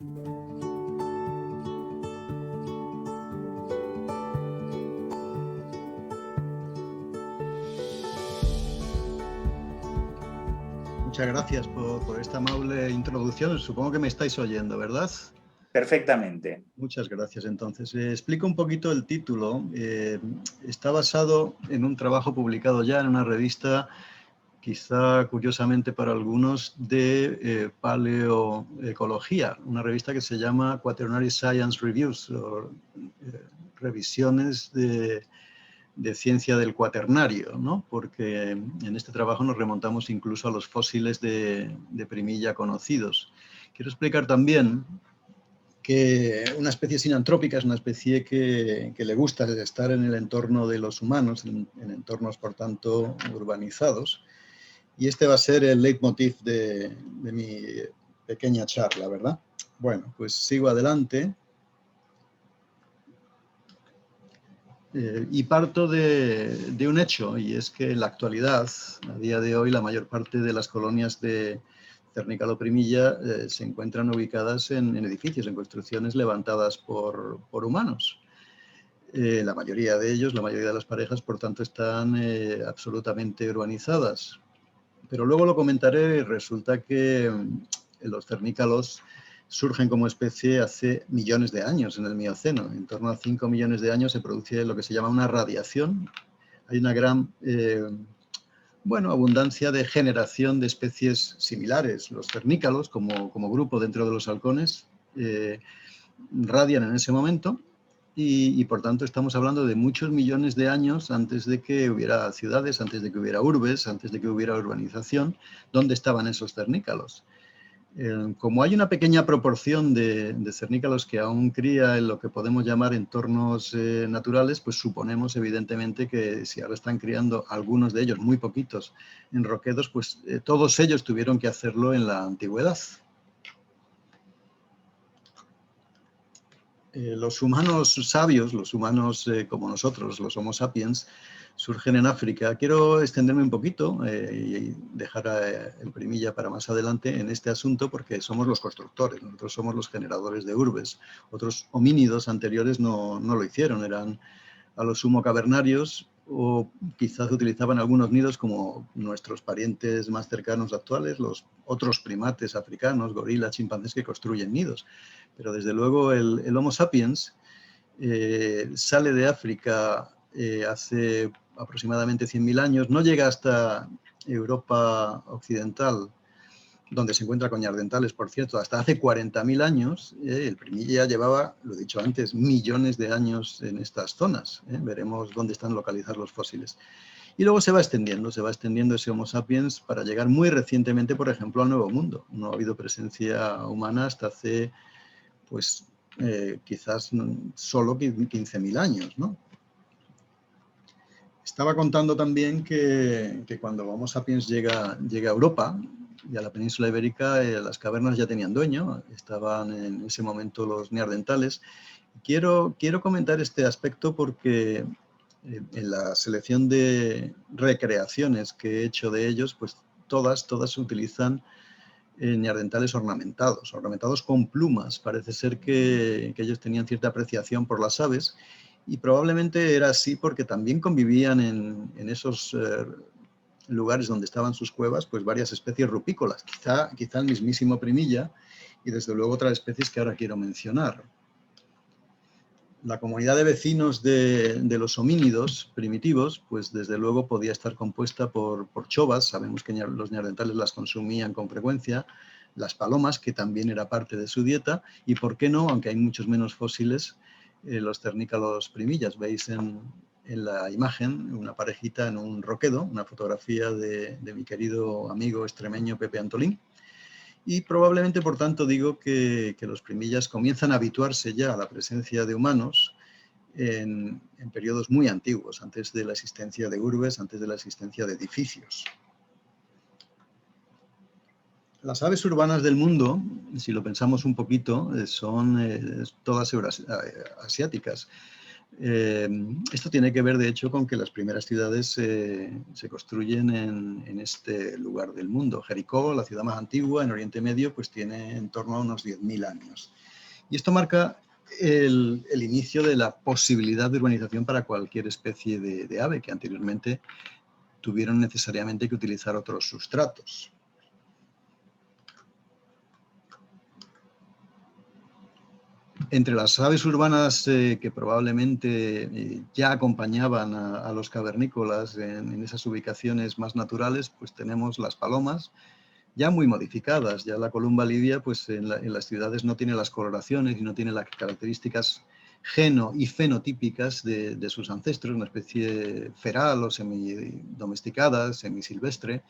Muchas gracias por esta amable introducción. Supongo que me estáis oyendo, ¿verdad? Perfectamente. Muchas gracias. Entonces, explico un poquito el título. Está basado en un trabajo publicado ya en una revista, quizá curiosamente para algunos, de paleoecología, una revista que se llama Quaternary Science Reviews, o revisiones de ciencia del cuaternario, ¿no? Porque en este trabajo nos remontamos incluso a los fósiles de primilla conocidos. Quiero explicar también que una especie sinantrópica es una especie que le gusta estar en el entorno de los humanos, en entornos, por tanto, urbanizados. Y este va a ser el leitmotiv de mi pequeña charla, ¿verdad? Bueno, pues sigo adelante. Y parto de un hecho, y es que en la actualidad, a día de hoy, la mayor parte de las colonias de cernicaloprimilla se encuentran ubicadas en edificios, en construcciones levantadas por humanos. La mayoría de ellos, la mayoría de las parejas, por tanto, están absolutamente urbanizadas. Pero luego lo comentaré, resulta que los cernícalos surgen como especie hace millones de años en el Mioceno. En torno a 5 millones de años se produce lo que se llama una radiación. Hay una gran abundancia de generación de especies similares. Los cernícalos, como grupo dentro de los halcones, radian en ese momento y por tanto estamos hablando de muchos millones de años antes de que hubiera ciudades, antes de que hubiera urbes, antes de que hubiera urbanización. ¿Dónde estaban esos cernícalos? Como hay una pequeña proporción de cernícalos que aún cría en lo que podemos llamar entornos naturales, pues suponemos evidentemente que si ahora están criando algunos de ellos, muy poquitos, en roquedos, pues todos ellos tuvieron que hacerlo en la antigüedad. Los humanos sabios, los humanos como nosotros, los Homo sapiens, surgen en África. Quiero extenderme un poquito y dejar el primilla para más adelante en este asunto porque somos los constructores, nosotros somos los generadores de urbes. Otros homínidos anteriores no lo hicieron, eran a lo sumo cavernarios o quizás utilizaban algunos nidos como nuestros parientes más cercanos actuales, los otros primates africanos, gorilas, chimpancés que construyen nidos. Pero desde luego el Homo sapiens sale de África hace aproximadamente 100.000 años, no llega hasta Europa occidental, donde se encuentra con neandertales, por cierto, hasta hace 40.000 años. El primilla llevaba, lo he dicho antes, millones de años en estas zonas. Veremos dónde están localizados los fósiles. Y luego se va extendiendo ese Homo sapiens para llegar muy recientemente, por ejemplo, al Nuevo Mundo. No ha habido presencia humana hasta hace, pues, quizás solo 15.000 años, ¿no? Estaba contando también que cuando Homo sapiens llega a Europa y a la península ibérica, las cavernas ya tenían dueño, estaban en ese momento los neandertales. Quiero comentar este aspecto porque en la selección de recreaciones que he hecho de ellos, pues todas utilizan neandertales ornamentados con plumas. Parece ser que ellos tenían cierta apreciación por las aves y probablemente era así porque también convivían en esos lugares donde estaban sus cuevas, pues varias especies rupícolas, quizá el mismísimo primilla y desde luego otras especies que ahora quiero mencionar. La comunidad de vecinos de los homínidos primitivos, pues desde luego podía estar compuesta por chovas, sabemos que los neandertales las consumían con frecuencia, las palomas, que también era parte de su dieta, y por qué no, aunque hay muchos menos fósiles, los cernícalos primillas. Veis en la imagen una parejita en un roquedo, una fotografía de mi querido amigo extremeño Pepe Antolín. Y probablemente, por tanto, digo que los primillas comienzan a habituarse ya a la presencia de humanos en periodos muy antiguos, antes de la existencia de urbes, antes de la existencia de edificios. Las aves urbanas del mundo, si lo pensamos un poquito, son todas asiáticas. Esto tiene que ver, de hecho, con que las primeras ciudades se construyen en este lugar del mundo. Jericó, la ciudad más antigua en Oriente Medio, pues tiene en torno a unos 10.000 años. Y esto marca el inicio de la posibilidad de urbanización para cualquier especie de ave que anteriormente tuvieron necesariamente que utilizar otros sustratos. Entre las aves urbanas que probablemente ya acompañaban a los cavernícolas en esas ubicaciones más naturales, pues tenemos las palomas, ya muy modificadas. Ya la columba lidia, pues en las ciudades no tiene las coloraciones y no tiene las características geno y fenotípicas de sus ancestros, una especie feral o semidomesticada, semisilvestre.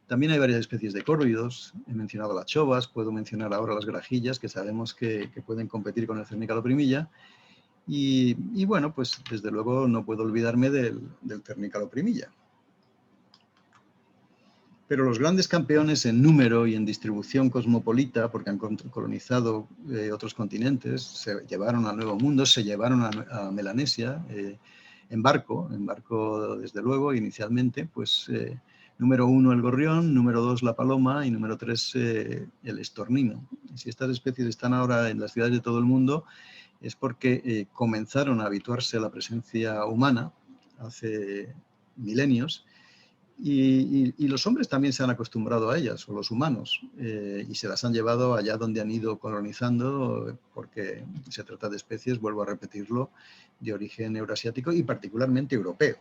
También hay varias especies de córvidos. He mencionado las chovas, puedo mencionar ahora las grajillas, que sabemos que pueden competir con el cernicaloprimilla. Y bueno, pues desde luego no puedo olvidarme del cernicaloprimilla. Pero los grandes campeones en número y en distribución cosmopolita, porque han colonizado otros continentes, se llevaron al Nuevo Mundo, se llevaron a Melanesia en barco desde luego, inicialmente, pues número 1 el gorrión, número 2 la paloma y número 3 el estornino. Y si estas especies están ahora en las ciudades de todo el mundo, es porque comenzaron a habituarse a la presencia humana hace milenios. Y los hombres también se han acostumbrado a ellas, o los humanos, y se las han llevado allá donde han ido colonizando, porque se trata de especies, vuelvo a repetirlo, de origen eurasiático y particularmente europeo.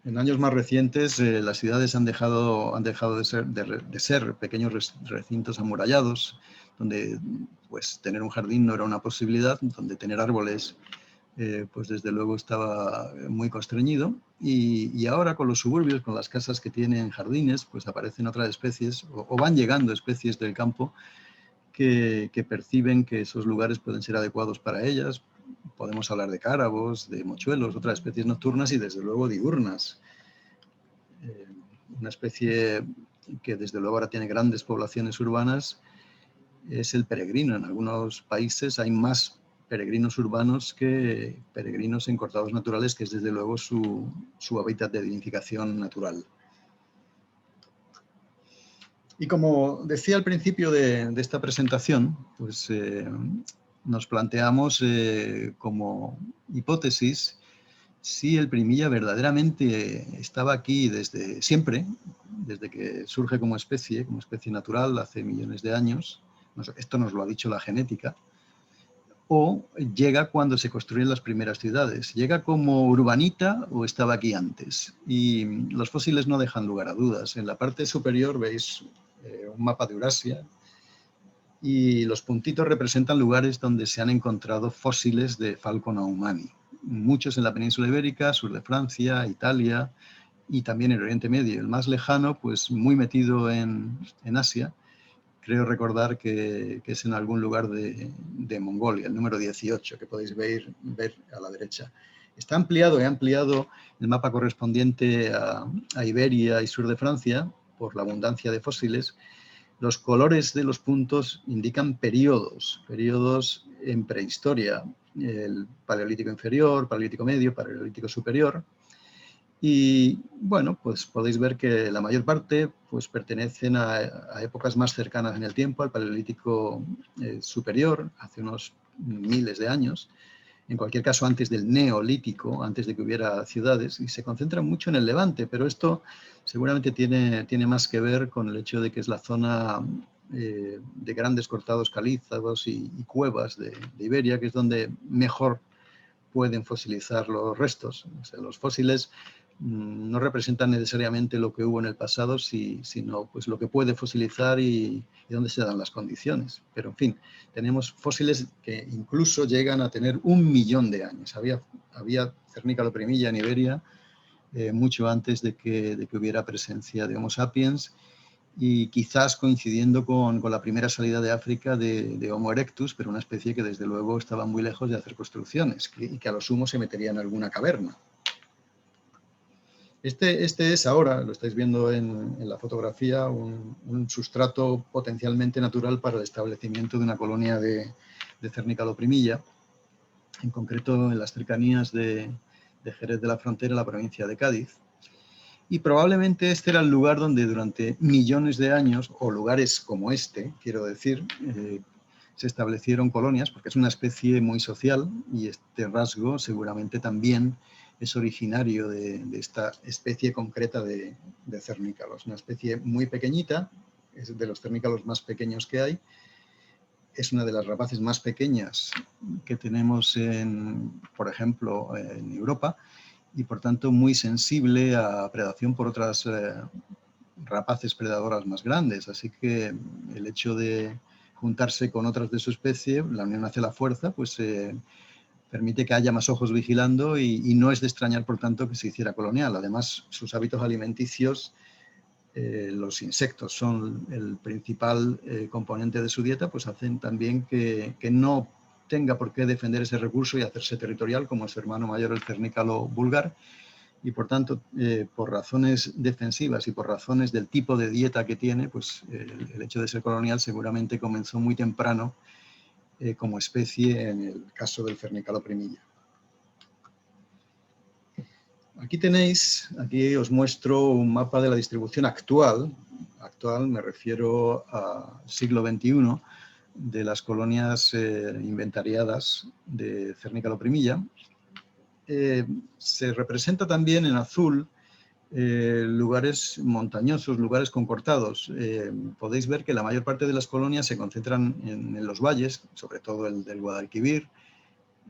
En años más recientes, las ciudades han dejado de ser pequeños recintos amurallados, donde pues, tener un jardín no era una posibilidad, donde tener árboles pues desde luego estaba muy constreñido, y ahora con los suburbios, con las casas que tienen jardines, pues aparecen otras especies o van llegando especies del campo que perciben que esos lugares pueden ser adecuados para ellas. Podemos hablar de cárabos, de mochuelos, otras especies nocturnas y desde luego diurnas. Una especie que desde luego ahora tiene grandes poblaciones urbanas es el peregrino. En algunos países hay más peregrinos urbanos que peregrinos en cortados naturales, que es desde luego su hábitat de nidificación natural. Y como decía al principio de esta presentación, pues nos planteamos como hipótesis si el primilla verdaderamente estaba aquí desde siempre, desde que surge como especie natural hace millones de años. Esto nos lo ha dicho la genética. O llega cuando se construyen las primeras ciudades. ¿Llega como urbanita o estaba aquí antes? Y los fósiles no dejan lugar a dudas. En la parte superior veis un mapa de Eurasia y los puntitos representan lugares donde se han encontrado fósiles de Falcon ahumani. Muchos en la península ibérica, sur de Francia, Italia y también en Oriente Medio. El más lejano, pues muy metido en Asia. Creo recordar que es en algún lugar de Mongolia, el número 18, que podéis ver a la derecha. Está ampliado, he ampliado el mapa correspondiente a Iberia y sur de Francia por la abundancia de fósiles. Los colores de los puntos indican periodos en prehistoria, el Paleolítico inferior, Paleolítico medio, Paleolítico superior. Y bueno, pues podéis ver que la mayor parte pues, pertenecen a épocas más cercanas en el tiempo, al Paleolítico superior, hace unos miles de años, en cualquier caso antes del Neolítico, antes de que hubiera ciudades, y se concentran mucho en el Levante, pero esto seguramente tiene más que ver con el hecho de que es la zona de grandes cortados calizos y cuevas de Iberia, que es donde mejor pueden fosilizar los restos. O sea, los fósiles no representan necesariamente lo que hubo en el pasado, sino pues, lo que puede fosilizar y dónde se dan las condiciones. Pero, en fin, tenemos fósiles que incluso llegan a tener 1 millón de años. Había cernicaloprimilla en Iberia mucho antes de que hubiera presencia de Homo sapiens, y quizás coincidiendo con la primera salida de África de Homo erectus, pero una especie que desde luego estaba muy lejos de hacer construcciones y que a lo sumo se metería en alguna caverna. Este es ahora, lo estáis viendo en la fotografía, un sustrato potencialmente natural para el establecimiento de una colonia de de Cernícalo-Primilla, en concreto en las cercanías de Jerez de la Frontera, la provincia de Cádiz. Y probablemente este era el lugar donde durante millones de años, o lugares como este, quiero decir, se establecieron colonias, porque es una especie muy social y este rasgo seguramente también es originario de esta especie concreta de cernícalos. Una especie muy pequeñita, es de los cernícalos más pequeños que hay, es una de las rapaces más pequeñas que tenemos, por ejemplo, en Europa, y por tanto muy sensible a predación por otras rapaces predadoras más grandes. Así que el hecho de juntarse con otras de su especie, la unión hace la fuerza, pues permite que haya más ojos vigilando y no es de extrañar, por tanto, que se hiciera colonial. Además, sus hábitos alimenticios, los insectos son el principal componente de su dieta, pues hacen también que no tenga por qué defender ese recurso y hacerse territorial como su hermano mayor, el cernícalo vulgar, y por tanto, por razones defensivas y por razones del tipo de dieta que tiene, pues el hecho de ser colonial seguramente comenzó muy temprano como especie en el caso del Cernícalo-Primilla. Aquí os muestro un mapa de la distribución actual me refiero al siglo XXI, de las colonias inventariadas de Cernícalo-Primilla. Se representa también en azul lugares montañosos, lugares concortados. Podéis ver que la mayor parte de las colonias se concentran en los valles, sobre todo el del Guadalquivir.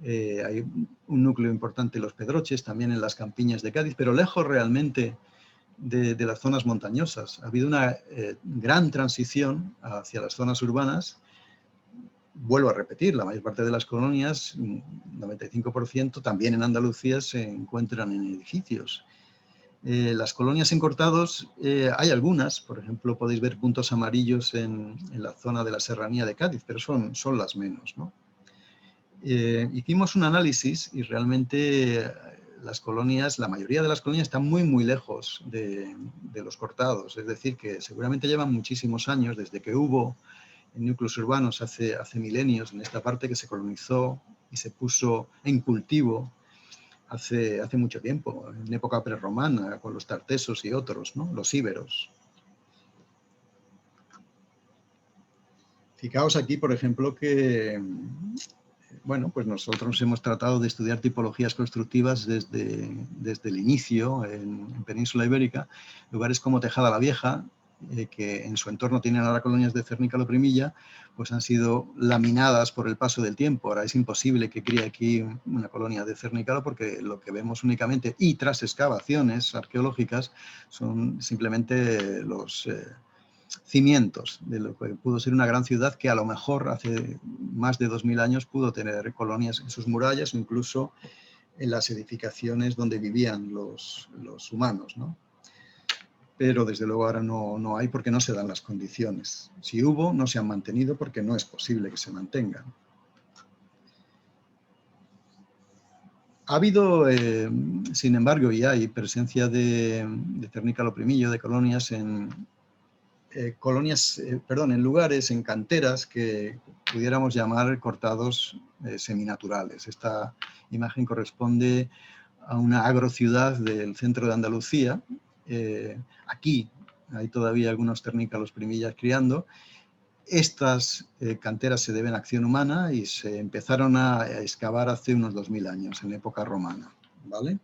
Hay un núcleo importante en los Pedroches, también en las campiñas de Cádiz, pero lejos realmente de las zonas montañosas. Ha habido una gran transición hacia las zonas urbanas. Vuelvo a repetir, la mayor parte de las colonias, 95%, también en Andalucía, se encuentran en edificios. Las colonias en cortados, hay algunas, por ejemplo, podéis ver puntos amarillos en la zona de la serranía de Cádiz, pero son las menos, ¿no? Hicimos un análisis y realmente las colonias, la mayoría de las colonias están muy lejos de los cortados, es decir, que seguramente llevan muchísimos años desde que hubo en núcleos urbanos hace milenios en esta parte, que se colonizó y se puso en cultivo hace mucho tiempo, en época prerromana, con los tartesos y otros, ¿no? Los íberos. Fijaos aquí, por ejemplo, que bueno, pues nosotros hemos tratado de estudiar tipologías constructivas desde el inicio en Península Ibérica, lugares como Tejada la Vieja, que en su entorno tienen ahora colonias de Cernícalo-Primilla, pues han sido laminadas por el paso del tiempo. Ahora es imposible que críe aquí una colonia de Cernícalo porque lo que vemos únicamente, y tras excavaciones arqueológicas, son simplemente los cimientos de lo que pudo ser una gran ciudad que a lo mejor hace más de 2000 años pudo tener colonias en sus murallas o incluso en las edificaciones donde vivían los humanos, ¿no? Pero desde luego ahora no hay porque no se dan las condiciones. Si hubo, no se han mantenido porque no es posible que se mantengan. Ha habido, sin embargo, y hay presencia de Cernícalo-Primilla, de colonias en lugares, en canteras que pudiéramos llamar cortados seminaturales. Esta imagen corresponde a una agrociudad del centro de Andalucía. Aquí hay todavía algunos Cernícalos-Primillas criando. Estas canteras se deben a acción humana y se empezaron a excavar hace unos 2000 años, en época romana, ¿vale?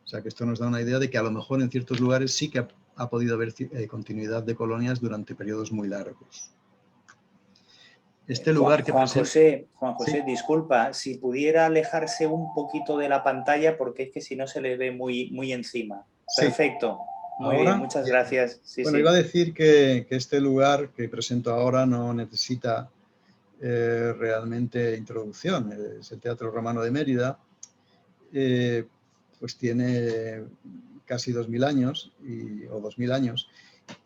O sea que esto nos da una idea de que a lo mejor en ciertos lugares sí que ha podido haber continuidad de colonias durante periodos muy largos. Este lugar que Juan José, ¿sí? Disculpa, si pudiera alejarse un poquito de la pantalla porque es que si no se le ve muy encima. Sí. Perfecto. Muy Ahora, bien, muchas gracias. Sí, bueno, sí. iba a decir que este lugar que presento ahora no necesita realmente introducción. Es el Teatro Romano de Mérida. Pues tiene casi 2000 años o 2000 años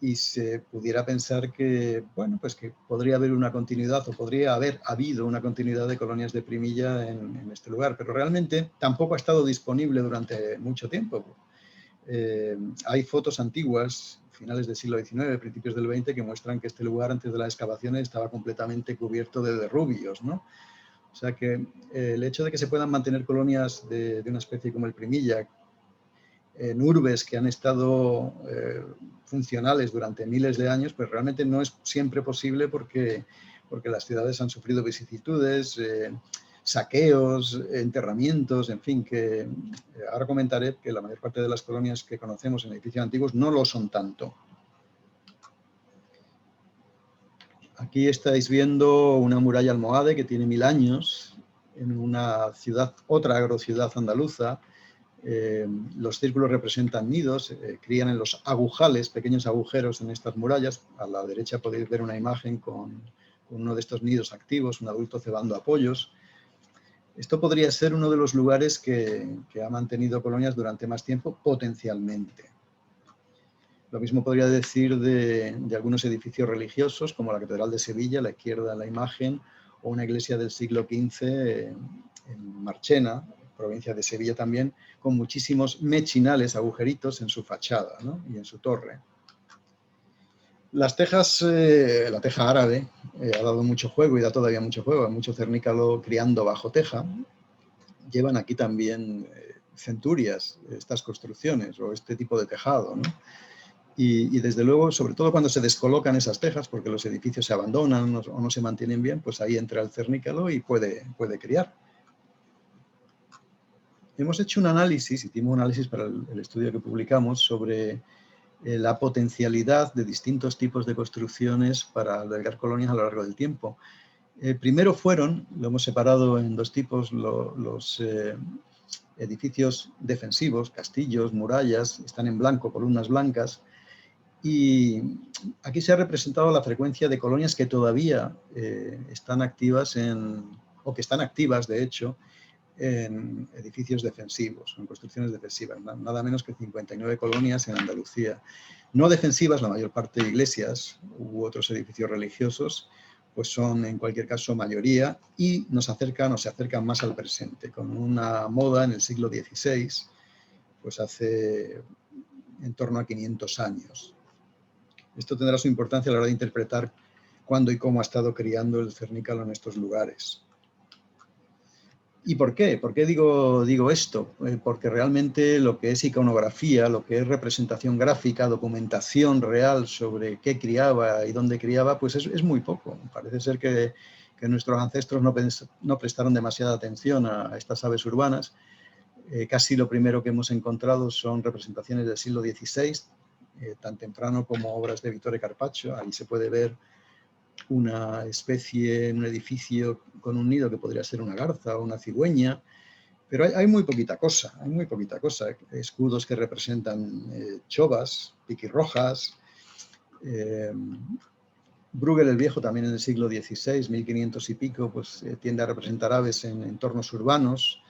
y se pudiera pensar que, bueno, pues que podría haber una continuidad o podría haber habido una continuidad de colonias de Primilla en este lugar, pero realmente tampoco ha estado disponible durante mucho tiempo. Hay fotos antiguas, finales del siglo XIX, principios del XX, que muestran que este lugar antes de las excavaciones estaba completamente cubierto de derrubios, ¿no? O sea que el hecho de que se puedan mantener colonias de una especie como el Primilla en urbes que han estado funcionales durante miles de años, pues realmente no es siempre posible porque las ciudades han sufrido vicisitudes, saqueos, enterramientos, en fin, que ahora comentaré que la mayor parte de las colonias que conocemos en edificios antiguos no lo son tanto. Aquí estáis viendo una muralla almohade que tiene 1000 años en una ciudad, otra agrociudad andaluza. Los círculos representan nidos, crían en los agujales, pequeños agujeros en estas murallas. A la derecha podéis ver una imagen con uno de estos nidos activos, un adulto cebando a pollos. Esto podría ser uno de los lugares que ha mantenido colonias durante más tiempo, potencialmente. Lo mismo podría decir de algunos edificios religiosos, como la Catedral de Sevilla, a la izquierda en la imagen, o una iglesia del siglo XV en Marchena, provincia de Sevilla también, con muchísimos mechinales, agujeritos en su fachada, ¿no? Y en su torre. Las tejas, la teja árabe ha dado mucho juego y da todavía mucho juego, hay mucho cernícalo criando bajo teja. Llevan aquí también centurias, estas construcciones o este tipo de tejado, ¿no? Y desde luego, sobre todo cuando se descolocan esas tejas, porque los edificios se abandonan o no se mantienen bien, pues ahí entra el cernícalo y puede criar. Hemos hecho un análisis, hicimos un análisis para el estudio que publicamos sobre la potencialidad de distintos tipos de construcciones para albergar colonias a lo largo del tiempo. Primero fueron, lo hemos separado en dos tipos, los edificios defensivos, castillos, murallas, están en blanco, columnas blancas, y aquí se ha representado la frecuencia de colonias que todavía están activas o que están activas, de hecho, en edificios defensivos, en construcciones defensivas, nada menos que 59 colonias en Andalucía. No defensivas, la mayor parte de iglesias u otros edificios religiosos, pues son en cualquier caso mayoría y se acercan más al presente, con una moda en el siglo XVI, pues hace en torno a 500 años. Esto tendrá su importancia a la hora de interpretar cuándo y cómo ha estado criando el cernícalo en estos lugares. ¿Y por qué? ¿Por qué digo esto? Porque realmente lo que es iconografía, lo que es representación gráfica, documentación real sobre qué criaba y dónde criaba, pues es muy poco. Parece ser que nuestros ancestros no prestaron demasiada atención a estas aves urbanas. Casi lo primero que hemos encontrado son representaciones del siglo XVI, tan temprano como obras de Vittore Carpaccio. Ahí se puede ver una especie en un edificio con un nido que podría ser una garza o una cigüeña, pero hay muy poquita cosa, escudos que representan chovas, piquirrojas, Bruegel el Viejo también en el siglo XVI, 1500 y pico, pues tiende a representar aves en entornos urbanos,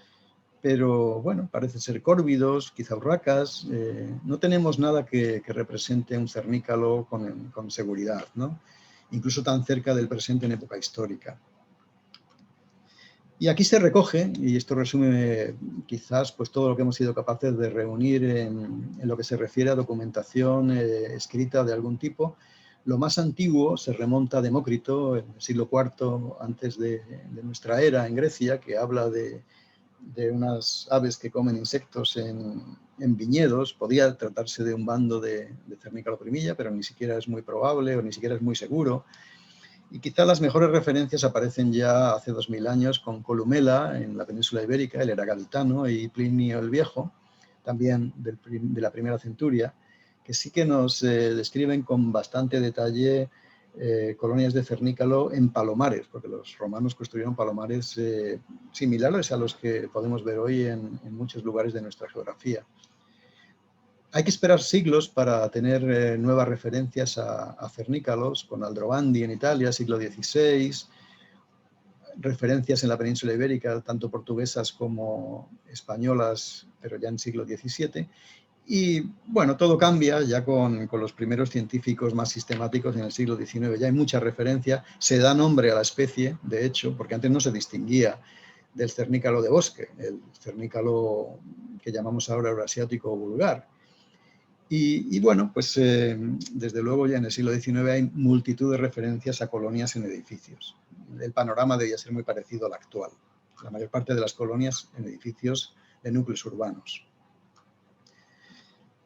pero bueno, parece ser córvidos, quizá urracas, no tenemos nada que represente un cernícalo con seguridad, ¿no? Incluso tan cerca del presente en época histórica. Y aquí se recoge, y esto resume quizás pues, todo lo que hemos sido capaces de reunir en lo que se refiere a documentación escrita de algún tipo. Lo más antiguo se remonta a Demócrito, en el siglo IV antes de nuestra era, en Grecia, que habla de unas aves que comen insectos en viñedos. Podía tratarse de un bando de cernícalo primilla, pero ni siquiera es muy probable o ni siquiera es muy seguro. Y quizá las mejores referencias aparecen ya hace 2000 años con Columela en la península ibérica, el Eragaditano, y Plinio el Viejo, también de la primera centuria, que sí que nos describen con bastante detalle colonias de cernícalo en palomares, porque los romanos construyeron palomares similares a los que podemos ver hoy en muchos lugares de nuestra geografía. Hay que esperar siglos para tener nuevas referencias a cernícalos, con Aldrovandi en Italia, siglo XVI, referencias en la península ibérica, tanto portuguesas como españolas, pero ya en siglo XVII. Y bueno, todo cambia ya con los primeros científicos más sistemáticos en el siglo XIX. Ya hay mucha referencia, se da nombre a la especie, de hecho, porque antes no se distinguía del cernícalo de bosque, el cernícalo que llamamos ahora euroasiático o vulgar. Y bueno, pues desde luego ya en el siglo XIX hay multitud de referencias a colonias en edificios. El panorama debía ser muy parecido al actual. La mayor parte de las colonias en edificios de núcleos urbanos.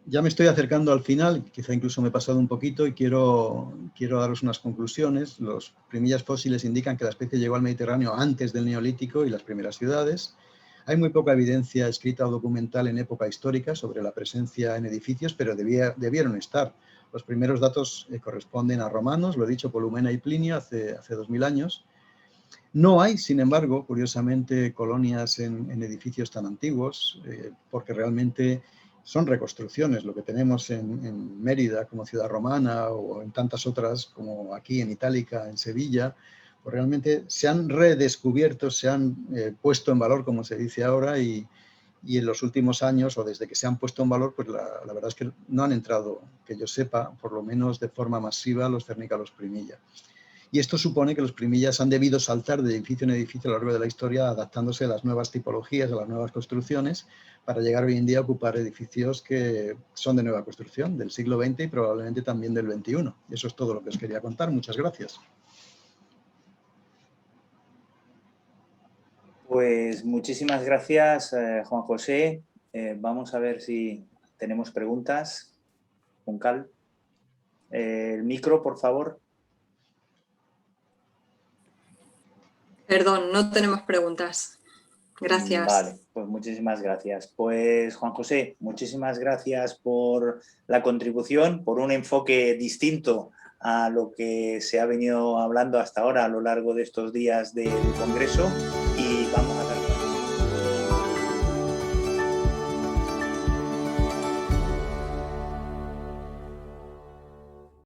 Ya me estoy acercando al final, quizá incluso me he pasado un poquito y quiero daros unas conclusiones. Los primillas fósiles indican que la especie llegó al Mediterráneo antes del Neolítico y las primeras ciudades. Hay muy poca evidencia escrita o documental en época histórica sobre la presencia en edificios, pero debieron estar. Los primeros datos corresponden a romanos, lo he dicho, Polumena y Plinio, hace 2000 años. No hay, sin embargo, curiosamente, colonias en edificios tan antiguos, porque realmente son reconstrucciones. Lo que tenemos en Mérida como ciudad romana o en tantas otras, como aquí en Itálica, en Sevilla, pues realmente se han redescubierto, se han puesto en valor, como se dice ahora, y en los últimos años, o desde que se han puesto en valor, pues la verdad es que no han entrado, que yo sepa, por lo menos de forma masiva, los cernícalos primilla. Y esto supone que los primillas han debido saltar de edificio en edificio a lo largo de la historia, adaptándose a las nuevas tipologías, a las nuevas construcciones, para llegar hoy en día a ocupar edificios que son de nueva construcción, del siglo XX y probablemente también del XXI. Eso es todo lo que os quería contar. Muchas gracias. Pues muchísimas gracias, Juan José. Vamos a ver si tenemos preguntas. Juncal. El micro, por favor. Perdón, no tenemos preguntas. Gracias. Vale, pues muchísimas gracias. Pues Juan José, muchísimas gracias por la contribución, por un enfoque distinto a lo que se ha venido hablando hasta ahora a lo largo de estos días del Congreso, y vamos